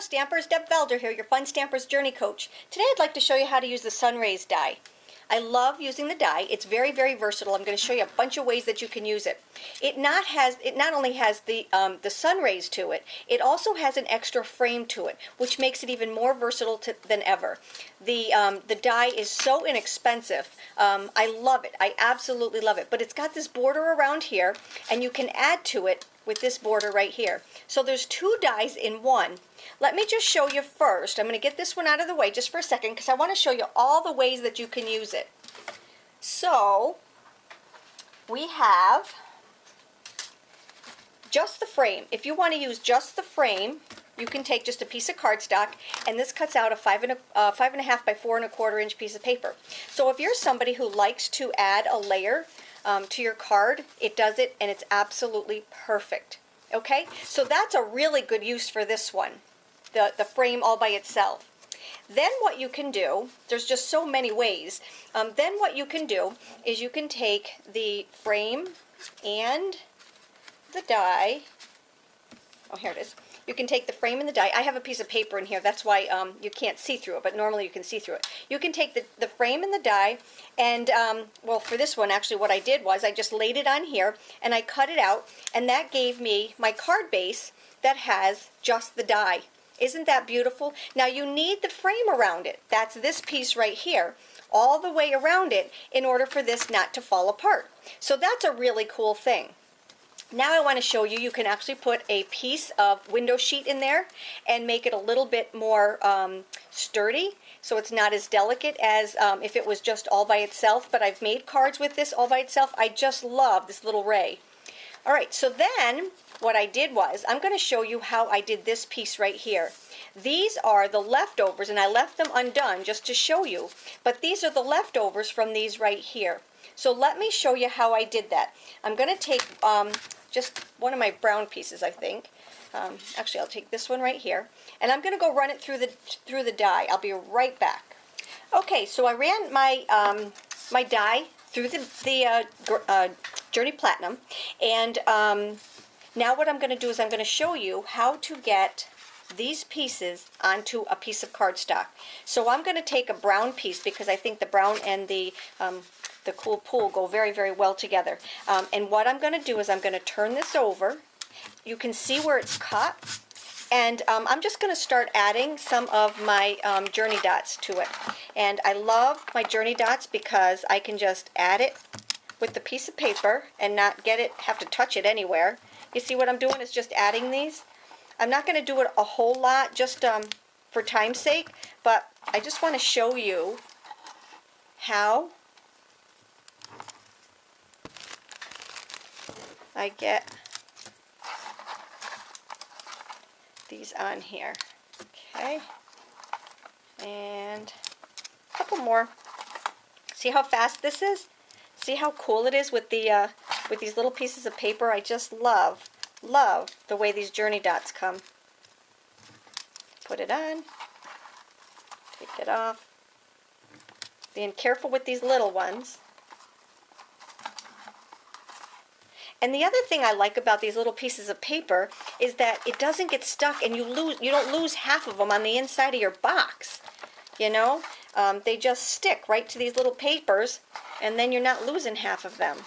Stampers, Deb Valder here, your Fun Stampers Journey Coach. Today I'd like to show you how to use the Sunrays Die. I love using the die. It's very, very versatile. I'm going to show you a bunch of ways that you can use it. It not only has the sun rays to it, it also has an extra frame to it, which makes it even more versatile than ever. The die is so inexpensive. I love it. I absolutely love it. But it's got this border around here, and you can add to it with this border right here. So there's two dies in one. Let me just show you first. I'm going to get this one out of the way just for a second because I want to show you all the ways that you can use it. So we have just the frame. If you want to use just the frame, you can take just a piece of cardstock, and this cuts out a 5.5 by 4 1/4 inch piece of paper. So if you're somebody who likes to add a layer to your card, it does it, and it's absolutely perfect. Okay, so that's a really good use for this one, the frame all by itself. Then what you can do, there's just so many ways, then what you can do is you can take the frame and the die. Oh, here it is. You can take the frame and the die. I have a piece of paper in here, that's why you can't see through it, but normally you can see through it. You can take the frame and the die, and well, for this one actually what I did was I just laid it on here and I cut it out, and that gave me my card base that has just the die. Isn't that beautiful? Now you need the frame around it. That's this piece right here, all the way around it, in order for this not to fall apart. So that's a really cool thing. Now I want to show you, you can actually put a piece of window sheet in there and make it a little bit more sturdy, so it's not as delicate as if it was just all by itself. But I've made cards with this all by itself. I just love this little ray. Alright, so then what I did was, I'm going to show you how I did this piece right here. These are the leftovers, and I left them undone just to show you, but these are the leftovers from these right here. So let me show you how I did that. I'm going to take just one of my brown pieces, I think. Actually, I'll take this one right here, and I'm going to go run it through the die. I'll be right back. Okay, so I ran my my die through the Journey Platinum, and now what I'm going to do is I'm going to show you how to get these pieces onto a piece of cardstock. So I'm going to take a brown piece because I think the brown and the cool pool go very, very well together. And what I'm going to do is I'm going to turn this over. You can see where it's cut. And I'm just going to start adding some of my journey dots to it. And I love my journey dots because I can just add it with the piece of paper and not have to touch it anywhere. You see what I'm doing is just adding these. I'm not going to do it a whole lot just for time's sake, but I just want to show you how I get these on here. Okay, and a couple more. See how fast this is? See how cool it is with these little pieces of paper? I just love the way these journey dots come. Put it on, take it off. Being careful with these little ones. And the other thing I like about these little pieces of paper is that it doesn't get stuck, and you don't lose half of them on the inside of your box. You know, they just stick right to these little papers, and then you're not losing half of them.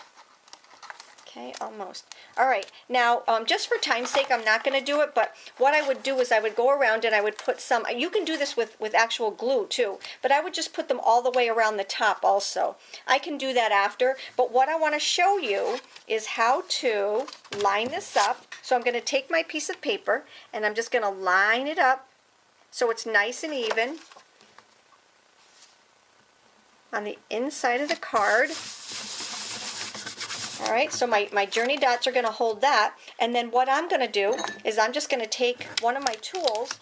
Okay, almost. All right, now just for time's sake, I'm not going to do it, but what I would do is I would go around and I would put some, you can do this with actual glue too, but I would just put them all the way around the top also. I can do that after, but what I want to show you is how to line this up. So I'm going to take my piece of paper and I'm just going to line it up so it's nice and even on the inside of the card. Alright, so my journey dots are going to hold that, and then what I'm going to do is I'm just going to take one of my tools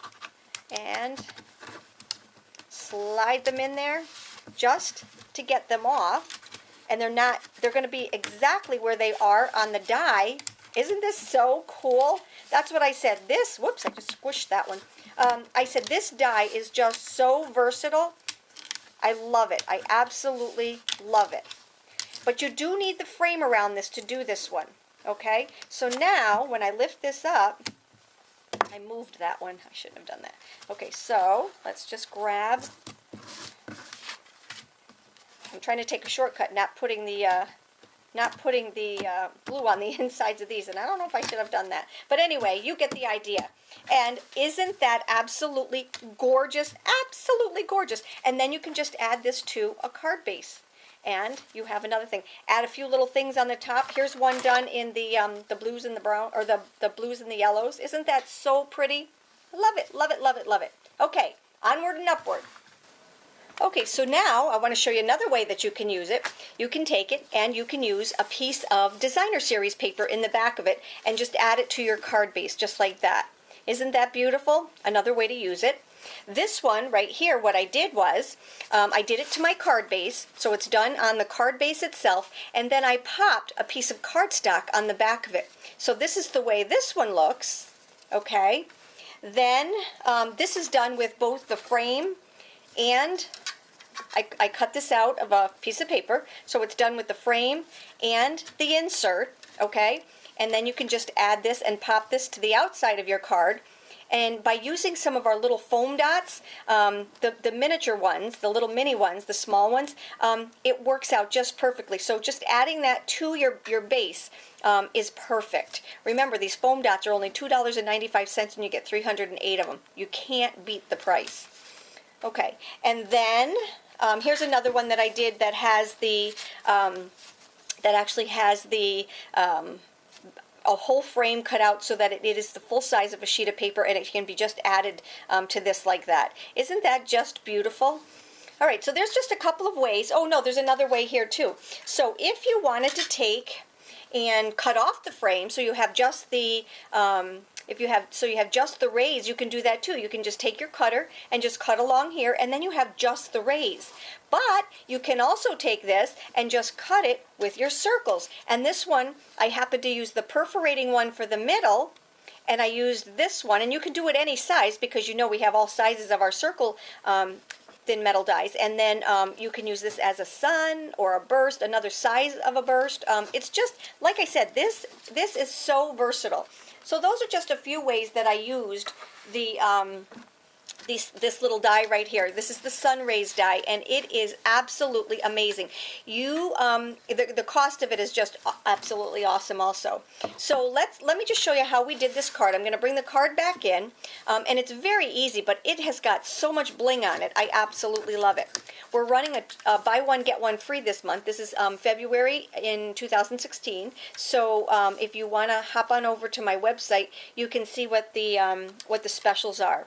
and slide them in there just to get them off, and they're going to be exactly where they are on the die. Isn't this so cool? That's what I said. Whoops, I just squished that one. I said this die is just so versatile. I love it. I absolutely love it. But you do need the frame around this to do this one, okay? So now, when I lift this up, I moved that one. I shouldn't have done that. Okay, so let's just grab. I'm trying to take a shortcut, not putting the glue on the insides of these, and I don't know if I should have done that. But anyway, you get the idea. And isn't that absolutely gorgeous? Absolutely gorgeous. And then you can just add this to a card base. And you have another thing. Add a few little things on the top. Here's one done in the blues and the brown, or the blues and the yellows. Isn't that so pretty? Love it, love it, love it, love it. Okay, onward and upward. Okay, so now I want to show you another way that you can use it. You can take it and you can use a piece of designer series paper in the back of it and just add it to your card base, just like that. Isn't that beautiful? Another way to use it. This one right here, what I did was, I did it to my card base, so it's done on the card base itself, and then I popped a piece of cardstock on the back of it. So this is the way this one looks, okay? Then this is done with both the frame and I cut this out of a piece of paper, so it's done with the frame and the insert, okay? And then you can just add this and pop this to the outside of your card. And by using some of our little foam dots, the miniature ones, the little mini ones, the small ones, it works out just perfectly. So just adding that to your base is perfect. Remember, these foam dots are only $2.95 and you get 308 of them. You can't beat the price. Okay, and then here's another one that I did that has the, that actually has the, a whole frame cut out so that it is the full size of a sheet of paper, and it can be just added to this like that. Isn't that just beautiful? All right, so there's just a couple of ways. Oh no, there's another way here too. So if you wanted to take and cut off the frame so you have just the you have just the rays, you can do that too. You can just take your cutter and just cut along here, and then you have just the rays. But you can also take this and just cut it with your circles. And this one, I happen to use the perforating one for the middle, and I used this one, and you can do it any size because you know we have all sizes of our circle thin metal dies. And then you can use this as a sun or a burst, another size of a burst. It's just, like I said, this is so versatile. So those are just a few ways that I used the this little die right here. This is the Sunrays Die, and it is absolutely amazing. The cost of it is just absolutely awesome also. So let me just show you how we did this card. I'm going to bring the card back in, and it's very easy, but it has got so much bling on it. I absolutely love it. We're running a buy one get one free this month. This is February in 2016. So if you want to hop on over to my website, you can see what the specials are.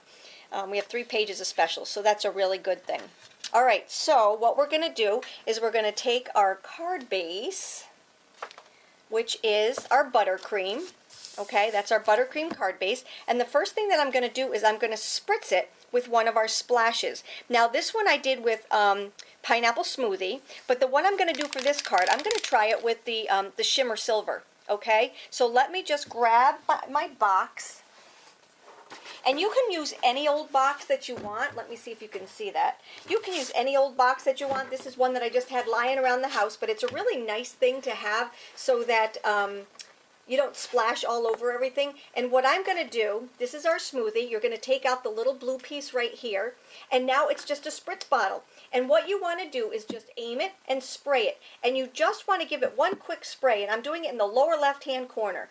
We have 3 pages of specials, so that's a really good thing. All right, so what we're going to do is we're going to take our card base, which is our buttercream. Okay, that's our buttercream card base. And the first thing that I'm going to do is I'm going to spritz it with one of our splashes. Now, this one I did with pineapple smoothie, but the one I'm going to do for this card, I'm going to try it with the shimmer silver. Okay, so let me just grab my box. And you can use any old box that you want. Let me see if you can see that. You can use any old box that you want. This is one that I just had lying around the house, but it's a really nice thing to have so that you don't splash all over everything. And what I'm going to do, this is our smoothie. You're going to take out the little blue piece right here, and now it's just a spritz bottle. And what you want to do is just aim it and spray it. And you just want to give it one quick spray, and I'm doing it in the lower left-hand corner.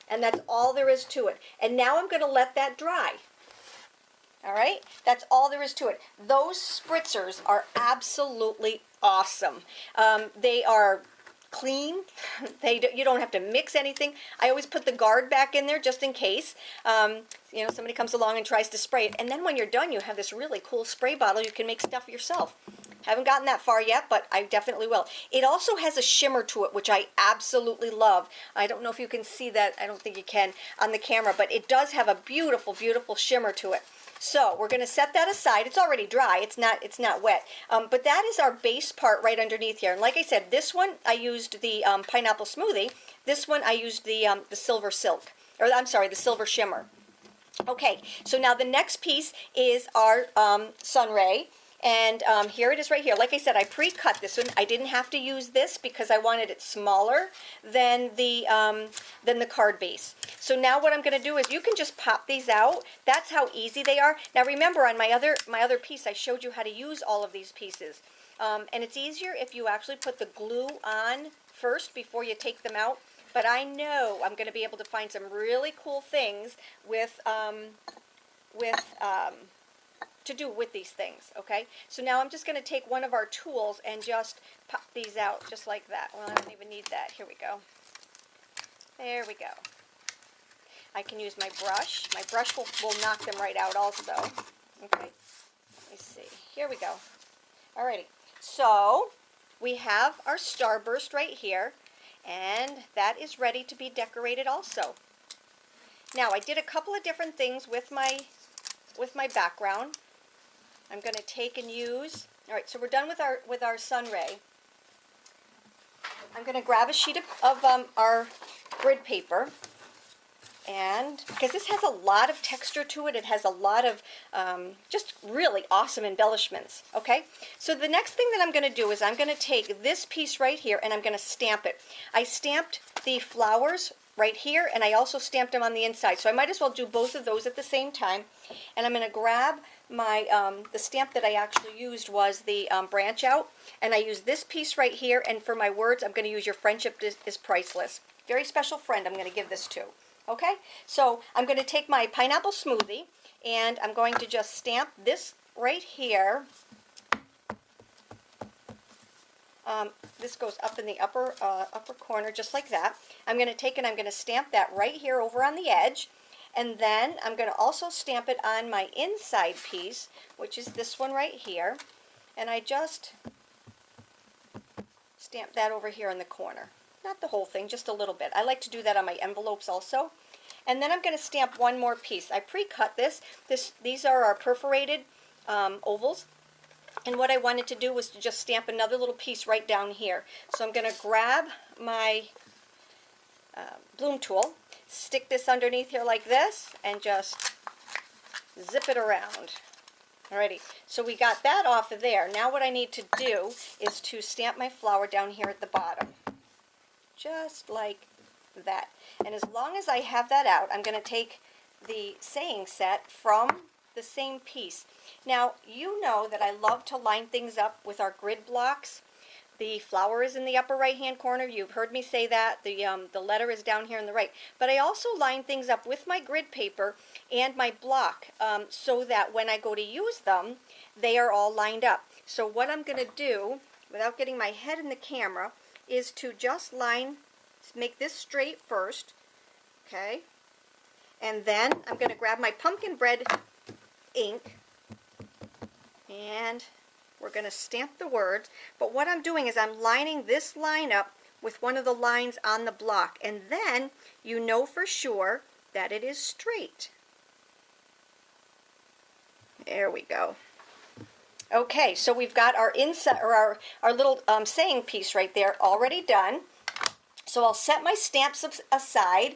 And that's all there is to it. And now I'm going to let that dry. All right? That's all there is to it. Those spritzers are absolutely awesome. They are clean. You don't have to mix anything. I always put the guard back in there just in case somebody comes along and tries to spray it. And then when you're done, you have this really cool spray bottle. You can make stuff yourself. Haven't gotten that far yet, but I definitely will. It also has a shimmer to it, which I absolutely love. I don't know if you can see that. I don't think you can on the camera, but it does have a beautiful, beautiful shimmer to it. So we're going to set that aside. It's already dry. It's not wet. But that is our base part right underneath here. And like I said, this one I used the pineapple smoothie. This one I used the silver silk, or I'm sorry, the silver shimmer. Okay, so now the next piece is our Sunray. And here it is right here. Like I said, I pre-cut this one. I didn't have to use this because I wanted it smaller than the card base. So now what I'm going to do is you can just pop these out. That's how easy they are. Now remember, on my other piece, I showed you how to use all of these pieces. And it's easier if you actually put the glue on first before you take them out. But I know I'm going to be able to find some really cool things to do with these things, okay? So now I'm just going to take one of our tools and just pop these out just like that. Well, I don't even need that. Here we go. There we go. I can use my brush. My brush will knock them right out also. Okay, let me see. Here we go. Alrighty. So we have our starburst right here, and that is ready to be decorated also. Now I did a couple of different things with my background. I'm going to take and use. All right, so we're done with our sunray. I'm going to grab a sheet of our grid paper, and because this has a lot of texture to it, it has a lot of just really awesome embellishments. Okay, so the next thing that I'm going to do is I'm going to take this piece right here and I'm going to stamp it. I stamped the flowers right here, and I also stamped them on the inside, so I might as well do both of those at the same time. And I'm going to grab my the stamp that I actually used was the branch out, and I used this piece right here, and for my words I'm going to use "Your friendship is priceless." Very special friend I'm going to give this to. Okay, so I'm going to take my pineapple smoothie and I'm going to just stamp this right here. This goes up in the upper corner just like that. I'm going to take and I'm going to stamp that right here over on the edge, and then I'm going to also stamp it on my inside piece, which is this one right here, and I just stamp that over here in the corner. Not the whole thing, just a little bit. I like to do that on my envelopes also. And then I'm going to stamp one more piece. I pre-cut this. These are our perforated ovals. And what I wanted to do was to just stamp another little piece right down here. So I'm going to grab my bloom tool, stick this underneath here like this, and just zip it around. Alrighty, so we got that off of there. Now what I need to do is to stamp my flower down here at the bottom. Just like that. And as long as I have that out, I'm going to take the saying set from the same piece. Now, you know that I love to line things up with our grid blocks. The flower is in the upper right-hand corner. You've heard me say that. The letter is down here on the right. But I also line things up with my grid paper and my block so that when I go to use them, they are all lined up. So what I'm going to do, without getting my head in the camera, is to just make this straight first, okay? And then I'm going to grab my pumpkin bread ink, and we're going to stamp the words. But what I'm doing is I'm lining this line up with one of the lines on the block, and then you know for sure that it is straight. There we go. Okay, so we've got our inside, or our little saying piece right there already done. So I'll set my stamps aside,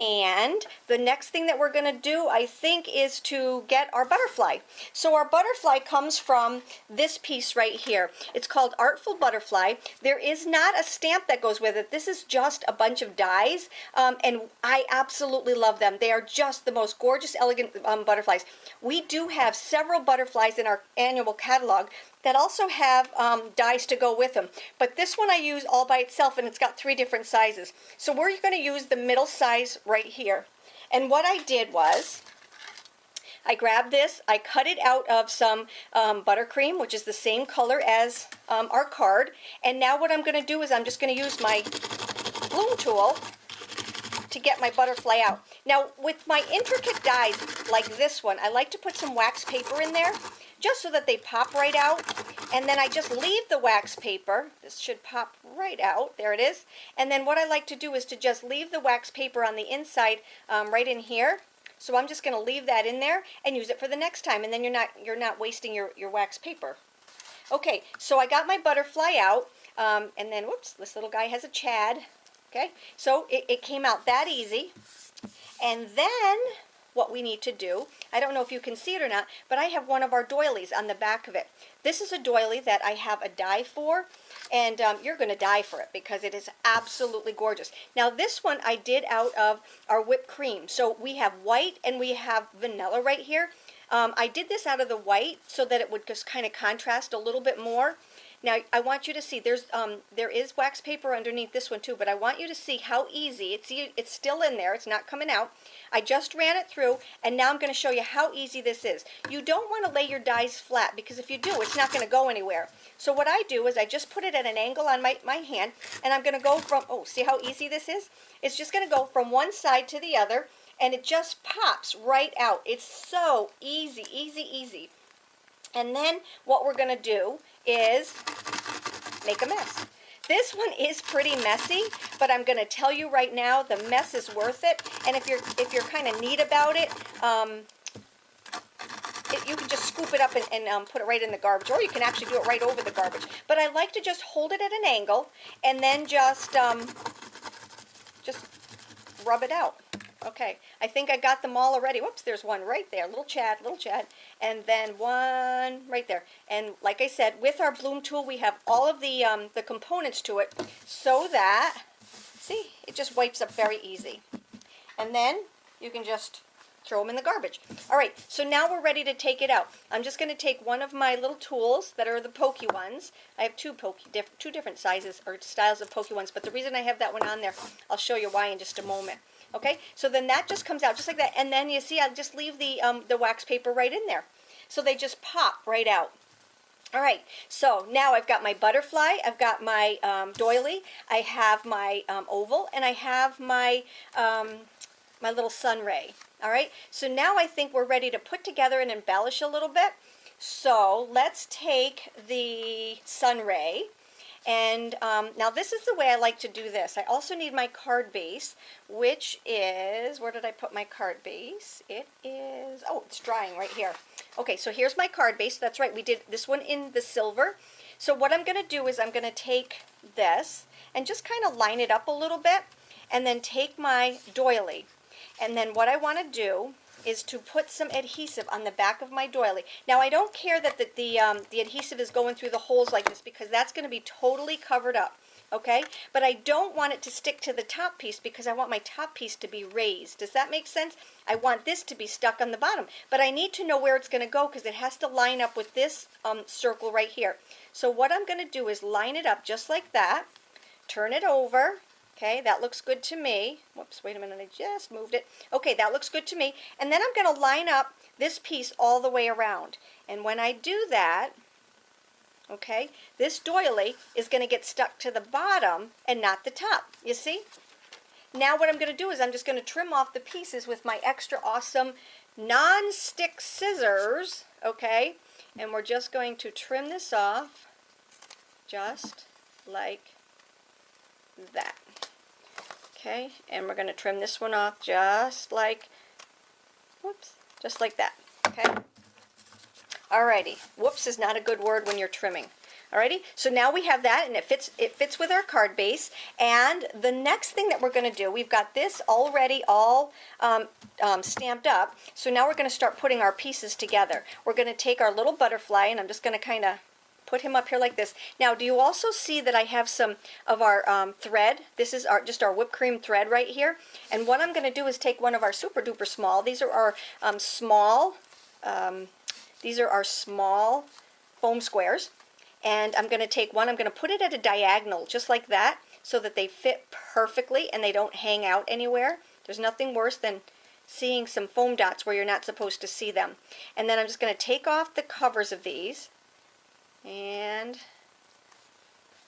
and the next thing that we're going to do, I think, is to get our butterfly. So our butterfly comes from this piece right here. It's called Artful Butterfly. There is not a stamp that goes with it. This is just a bunch of dies, and I absolutely love them. They are just the most gorgeous, elegant butterflies. We do have several butterflies in our annual catalog that also have dies to go with them. But this one I use all by itself, and it's got 3 different sizes. So we're going to use the middle size right here. And what I did was, I grabbed this, I cut it out of some buttercream, which is the same color as our card. And now what I'm going to do is I'm just going to use my bloom tool to get my butterfly out. Now with my intricate dies like this one, I like to put some wax paper in there, just so that they pop right out, and then I just leave the wax paper. This should pop right out. There it is. And then what I like to do is to just leave the wax paper on the inside right in here. So I'm just going to leave that in there and use it for the next time, and then you're not wasting your wax paper. Okay, so I got my butterfly out, and then whoops, this little guy has a Chad. Okay, so it came out that easy, and then what we need to do. I don't know if you can see it or not, but I have one of our doilies on the back of it. This is a doily that I have a die for, and you're going to die for it because it is absolutely gorgeous. Now this one I did out of our whipped cream. So we have white and we have vanilla right here. I did this out of the white so that it would just kind of contrast a little bit more. Now I want you to see there is wax paper underneath this one too, but I want you to see how easy it's still in there. It's not coming out. I just ran it through, and now I'm going to show you how easy this is. You don't want to lay your dies flat because if you do, it's not going to go anywhere. So what I do is I just put it at an angle on my hand, and I'm going to go from, oh, see how easy this is? It's just going to go from one side to the other, and it just pops right out. It's so easy, easy, easy. And then what we're going to do is make a mess. This one is pretty messy, but I'm going to tell you right now, the mess is worth it. And if you're kind of neat about it, you can just scoop it up and put it right in the garbage, or you can actually do it right over the garbage. But I like to just hold it at an angle and then just rub it out. Okay, I think I got them all already. Whoops, there's one right there, little Chad, and then one right there. And like I said, with our bloom tool, we have all of the components to it so that, see, it just wipes up very easy. And then you can just throw them in the garbage. All right, so now we're ready to take it out. I'm just going to take one of my little tools that are the pokey ones. I have two different sizes or styles of pokey ones, but the reason I have that one on there, I'll show you why in just a moment. Okay, so then that just comes out just like that, and then you see I'll just leave the wax paper right in there. So they just pop right out. All right, so now I've got my butterfly, I've got my doily, I have my oval, and I have my my little sunray. All right, so now I think we're ready to put together and embellish a little bit. So let's take the sunray. And now this is the way I like to do this. I also need my card base, which is, where did I put my card base? It is, oh, it's drying right here. Okay, so here's my card base. That's right, we did this one in the silver. So what I'm going to do is I'm going to take this and just kind of line it up a little bit, and then take my doily. And then what I want to do is to put some adhesive on the back of my doily. Now I don't care that the adhesive is going through the holes like this because that's going to be totally covered up, okay? But I don't want it to stick to the top piece because I want my top piece to be raised. Does that make sense? I want this to be stuck on the bottom, but I need to know where it's going to go because it has to line up with this circle right here. So what I'm going to do is line it up just like that, turn it over. Okay, that looks good to me. Whoops, wait a minute, I just moved it. Okay, that looks good to me. And then I'm going to line up this piece all the way around. And when I do that, okay, this doily is going to get stuck to the bottom and not the top. You see? Now what I'm going to do is I'm just going to trim off the pieces with my extra awesome non-stick scissors, okay? And we're just going to trim this off just like that. Okay, and we're going to trim this one off just like, whoops, just like that. Okay. Alrighty. Whoops is not a good word when you're trimming. Alrighty, so now we have that, and it fits with our card base. And the next thing that we're going to do, we've got this already all stamped up. So now we're going to start putting our pieces together. We're going to take our little butterfly, and I'm just going to kind of put him up here like this. Now, do you also see that I have some of our thread? This is just our whipped cream thread right here. And what I'm going to do is take one of our super duper small. These are our small foam squares. And I'm going to take one, I'm going to put it at a diagonal just like that so that they fit perfectly and they don't hang out anywhere. There's nothing worse than seeing some foam dots where you're not supposed to see them. And then I'm just going to take off the covers of these. And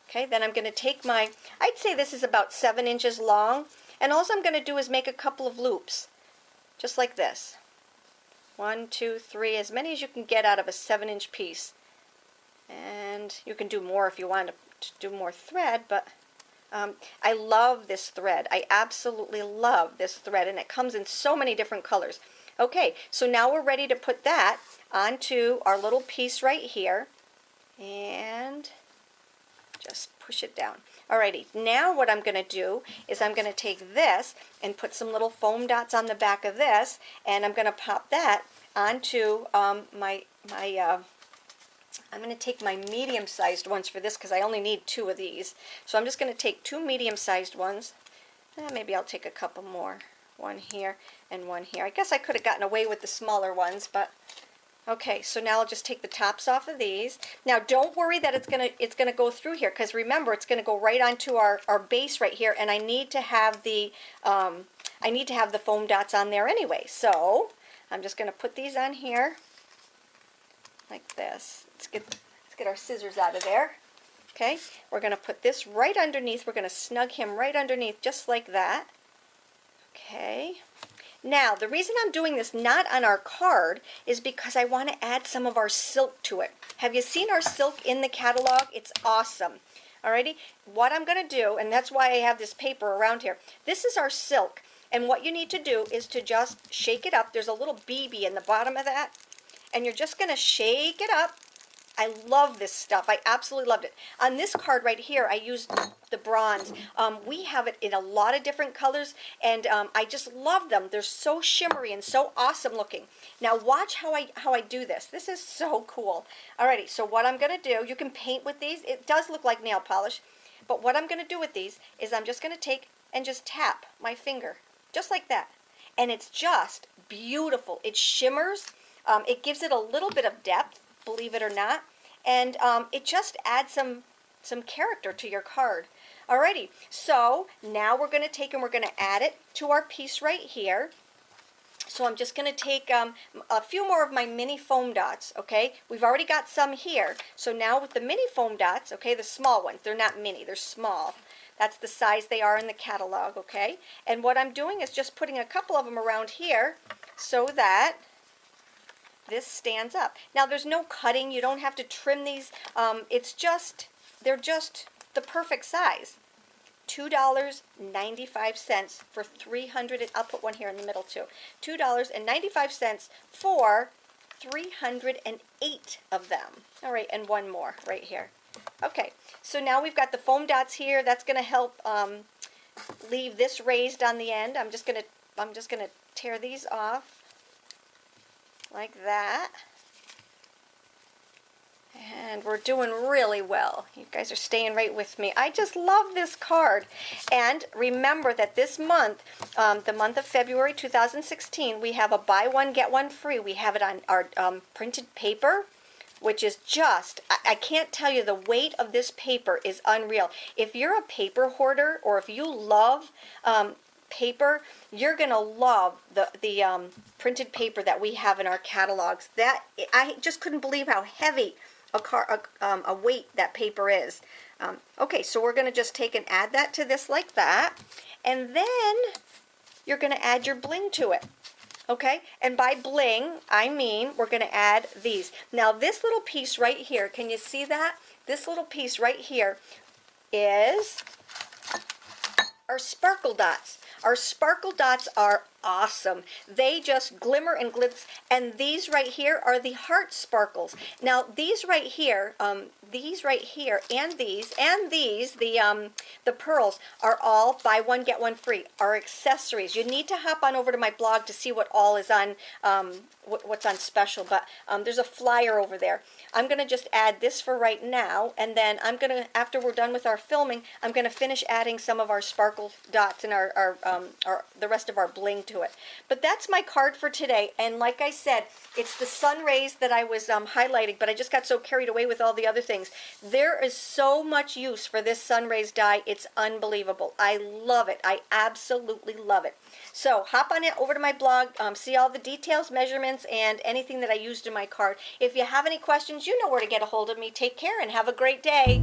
okay, then I'm going to take my, I'd say this is about 7 inches long, and all I'm going to do is make a couple of loops just like this. 1, 2, 3, as many as you can get out of a 7-inch piece. And you can do more if you want to do more thread, but I love this thread. I absolutely love this thread, and it comes in so many different colors. Okay, so now we're ready to put that onto our little piece right here. And just push it down. Alrighty, now what I'm going to do is I'm going to take this and put some little foam dots on the back of this, and I'm going to pop that onto I'm going to take my medium-sized ones for this because I only need 2 of these. So I'm just going to take 2 medium-sized ones. Maybe I'll take a couple more. One here and one here. I guess I could have gotten away with the smaller ones, but okay, so now I'll just take the tops off of these. Now don't worry that it's gonna go through here, because remember it's gonna go right onto our base right here, and I need to have the foam dots on there anyway. So I'm just gonna put these on here like this. Let's get our scissors out of there. Okay, we're gonna put this right underneath. We're gonna snug him right underneath, just like that. Okay. Now, the reason I'm doing this not on our card is because I want to add some of our silk to it. Have you seen our silk in the catalog? It's awesome. Alrighty, what I'm going to do, and that's why I have this paper around here, this is our silk, and what you need to do is to just shake it up. There's a little BB in the bottom of that, and you're just going to shake it up. I love this stuff. I absolutely loved it. On this card right here, I used the bronze. We have it in a lot of different colors, and I just love them. They're so shimmery and so awesome looking. Now watch how I do this. This is so cool. Alrighty, so what I'm going to do, you can paint with these. It does look like nail polish, but what I'm going to do with these is I'm just going to take and just tap my finger, just like that. And it's just beautiful. It shimmers. It gives it a little bit of depth, believe it or not, and it just adds some character to your card. Alrighty, so now we're going to take and we're going to add it to our piece right here. So I'm just going to take a few more of my mini foam dots, okay? We've already got some here, so now with the mini foam dots, okay, the small ones, they're not mini, they're small. That's the size they are in the catalog, okay? And what I'm doing is just putting a couple of them around here so that this stands up. Now there's no cutting, you don't have to trim these. They're just the perfect size. $2.95 for 300, and I'll put one here in the middle too. $2.95 for 308 of them. All right, and one more right here. Okay, so now we've got the foam dots here. That's going to help leave this raised on the end. I'm just gonna tear these off like that. And we're doing really well. You guys are staying right with me. I just love this card. And remember that this month, the month of February 2016, we have a buy one, get one free. We have it on our printed paper, which is just, I can't tell you, the weight of this paper is unreal. If you're a paper hoarder, or if you love paper, you're gonna love the printed paper that we have in our catalogs. That I just couldn't believe how heavy a weight that paper is. Okay, so we're gonna just take and add that to this like that, and then you're gonna add your bling to it. Okay, and by bling I mean we're gonna add these. Now this little piece right here, can you see that? This little piece right here is our sparkle dots. Our sparkle dots are awesome. They just glimmer and glitz, and these right here are the heart sparkles. Now these right here, and these, the pearls are all buy one get one free. Our accessories. You need to hop on over to my blog to see what all is on, what's on special. But there's a flyer over there. I'm gonna just add this for right now, and then I'm gonna, after we're done with our filming, I'm gonna finish adding some of our sparkle dots and the rest of our bling to it. But that's my card for today, and like I said, it's the Sunrays that I was highlighting, but I just got so carried away with all the other things. There is so much use for this Sunrays die. It's unbelievable. I love it. I absolutely love it. So hop on it over to my blog, see all the details, measurements, and anything that I used in my card. If you have any questions, you know where to get a hold of me. Take care and have a great day.